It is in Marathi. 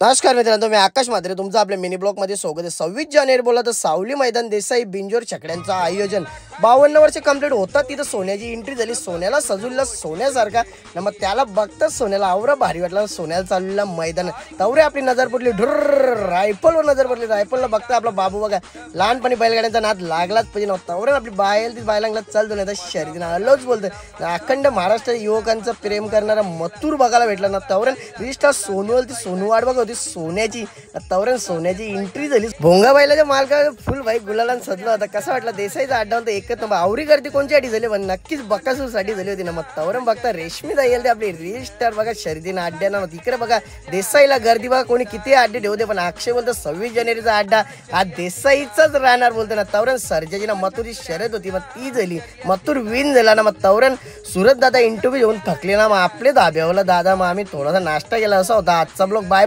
नमस्कार मित्रांनो, मी आकाश म्हात्रे तुमचं आपल्या मिनी ब्लॉगमध्ये स्वागत आहे। 26 जानेवारी बोला तर सावली मैदान देसाई बिंजोर छकड्यांचं आयोजन 52 वर्ष कंप्लीट होतात। तिथं सोन्याची एंट्री झाली, सोन्याला सजवलं सोन्यासारखा ना, मग त्याला बघताच सोन्याला आवरा भारी वाटला। सोन्याला चाललेला मैदान तवरे आपली नजर पडली ढुर्र रायफलवर नजर पडली। रायफलला बघता आपला बाबू बघा लहानपणी बैलगाड्यांचा नाद लागलाच पाहिजे नव्हता। तवरे आपली ती बायलांना चालतो नाही तर शर्यतीनं आलोच बोलतोय। अखंड महाराष्ट्र युवकांचं प्रेम करणारा मथुर बघायला भेटला ना। तवरण रिस्टा सोनवल ती सोनवाड बघ होती सोन्याची, तवरण सोन्याची एंट्री झाली। भोंगा बैलाच्या मालका फुल भाई गुलालान सजला होता। कसा वाटला देसाईचा अड्डा होता एकच नंबर। आवरी गर्दी कोणच्यासाठी झाली पण नक्कीच बकासूरसाठी झाली होती ना। मग तवरण बघता रेशमी जाईल ते आपली रील स्टार बघा शर्यतीनं अड्ड्यानं तिकडे बघा देसाईला गर्दी बघा कोणी किती अड्डे ठेवते पण अक्षय बोलतो 26 जानेवारीचा अड्डा हा देसाईचाच राहणार बोलतो ना। तवरण सर्जाची ना मथुरची शर्यत होती मग ती झाली, मथुर विन झाला ना। मग तवरण सुरत दादा इंटरव्ह्यू घेऊन थकले ना, मग आपले धाब्यावला दादा मग आम्ही थोडासा नाश्ता केला असा होता आजचा ब्लॉग। बाय।